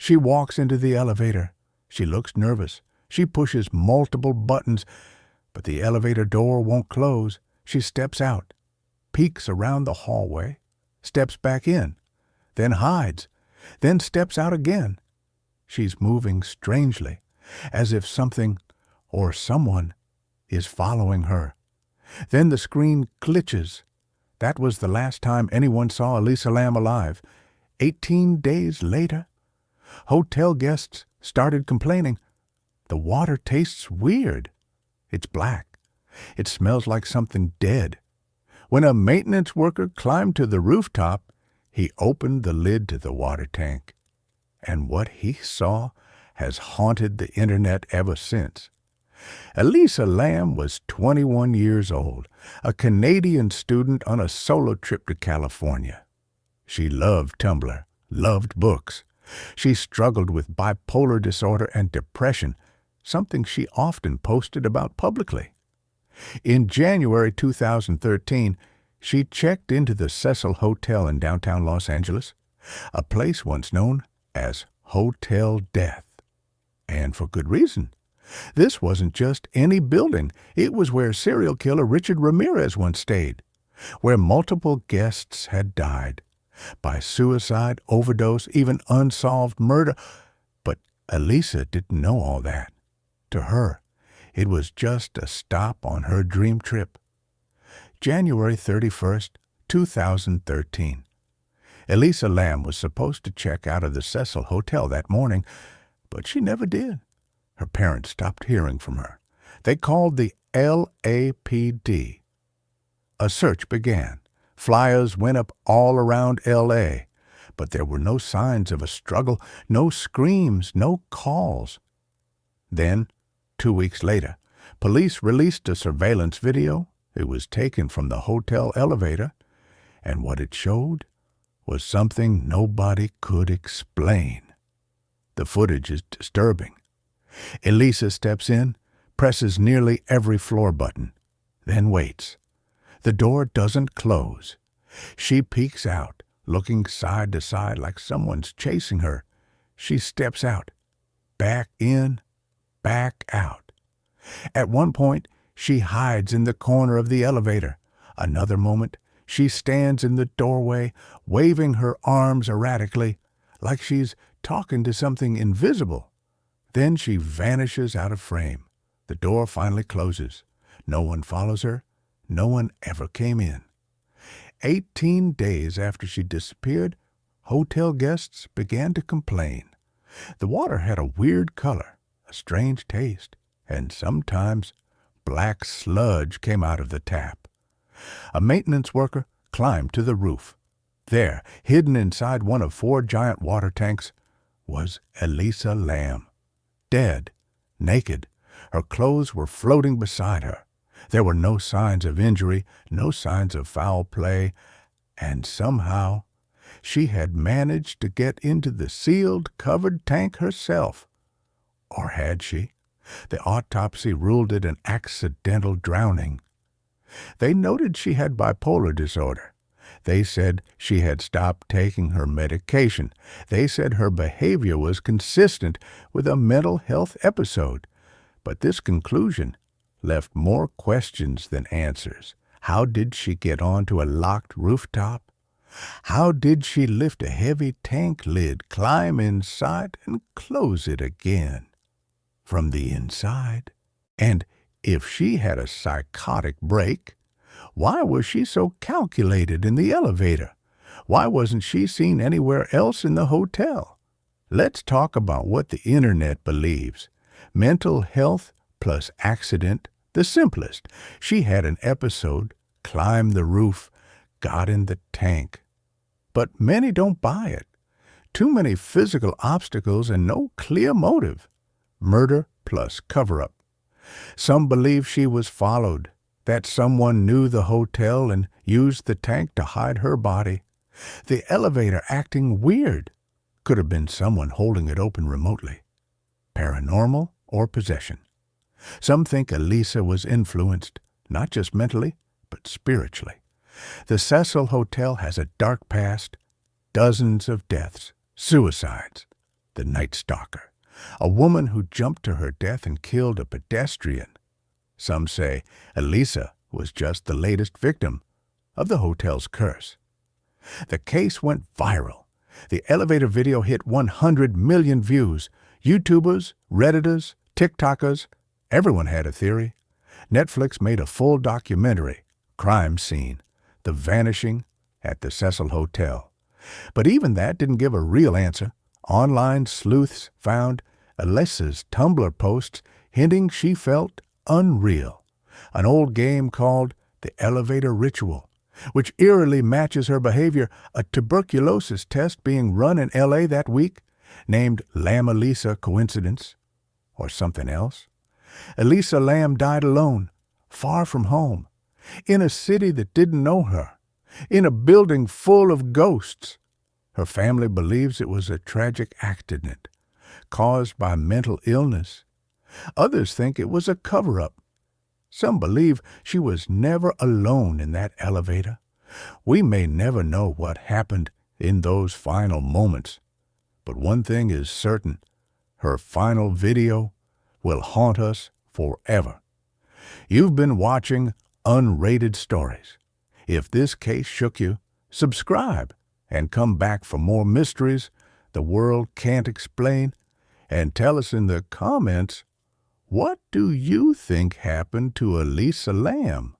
She walks into the elevator. She looks nervous. She pushes multiple buttons, but the elevator door won't close. She steps out, peeks around the hallway, steps back in, then hides, then steps out again. She's moving strangely, as if something or someone is following her. Then the screen glitches. That was the last time anyone saw Elisa Lam alive. 18 days later, hotel guests started complaining. The water tastes weird. It's black. It smells like something dead. When a maintenance worker climbed to the rooftop, he opened the lid to the water tank. And what he saw has haunted the internet ever since. Elisa Lam was 21 years old, a Canadian student on a solo trip to California. She loved Tumblr, loved books. She struggled with bipolar disorder and depression, something she often posted about publicly. In January 2013, she checked into the Cecil Hotel in downtown Los Angeles, a place once known as Hotel Death. And for good reason. This wasn't just any building. It was where serial killer Richard Ramirez once stayed, where multiple guests had died by suicide, overdose, even unsolved murder. But Elisa didn't know all that. To her, it was just a stop on her dream trip. January 31st, 2013. Elisa Lam was supposed to check out of the Cecil Hotel that morning, but she never did. Her parents stopped hearing from her. They called the LAPD. A search began. Flyers went up all around L.A., but there were no signs of a struggle, no screams, no calls. Then, 2 weeks later, police released a surveillance video. It was taken from the hotel elevator, and what it showed was something nobody could explain. The footage is disturbing. Elisa steps in, presses nearly every floor button, then waits. The door doesn't close. She peeks out, looking side to side like someone's chasing her. She steps out, back in, back out. At one point, she hides in the corner of the elevator. Another moment, she stands in the doorway, waving her arms erratically, like she's talking to something invisible. Then she vanishes out of frame. The door finally closes. No one follows her. No one ever came in. 18 days after she disappeared, hotel guests began to complain. The water had a weird color, a strange taste, and sometimes black sludge came out of the tap. A maintenance worker climbed to the roof. There, hidden inside one of 4 giant water tanks, was Elisa Lam. Dead, naked, her clothes were floating beside her. There were no signs of injury, no signs of foul play, and somehow she had managed to get into the sealed, covered tank herself. Or had she? The autopsy ruled it an accidental drowning. They noted she had bipolar disorder. They said she had stopped taking her medication. They said her behavior was consistent with a mental health episode. But this conclusion left more questions than answers. How did she get onto a locked rooftop? How did she lift a heavy tank lid, climb inside, and close it again? From the inside? And if she had a psychotic break, why was she so calculated in the elevator? Why wasn't she seen anywhere else in the hotel? Let's talk about what the internet believes. Mental health plus accident, the simplest. She had an episode, climbed the roof, got in the tank. But many don't buy it. Too many physical obstacles and no clear motive. Murder plus cover-up. Some believe she was followed, that someone knew the hotel and used the tank to hide her body. The elevator acting weird. Could have been someone holding it open remotely. Paranormal or possession. Some think Elisa was influenced, not just mentally, but spiritually. The Cecil Hotel has a dark past, dozens of deaths, suicides. the Night Stalker, a woman who jumped to her death and killed a pedestrian. Some say Elisa was just the latest victim of the hotel's curse. The case went viral. The elevator video hit 100 million views. YouTubers, Redditors, TikTokers, everyone had a theory. Netflix made a full documentary, Crime Scene, The Vanishing at the Cecil Hotel. But even that didn't give a real answer. Online sleuths found Elisa's Tumblr posts hinting she felt unreal. An old game called the Elevator Ritual, which eerily matches her behavior, a tuberculosis test being run in L.A. that week, named Lam Elisa coincidence, or something else. Elisa Lam died alone, far from home, in a city that didn't know her, in a building full of ghosts. Her family believes it was a tragic accident caused by mental illness. Others think it was a cover-up. Some believe she was never alone in that elevator. We may never know what happened in those final moments, but one thing is certain: her final video will haunt us forever. You've been watching Unrated Stories. If this case shook you, subscribe and come back for more mysteries the world can't explain, and tell us in the comments, what do you think happened to Elisa Lam?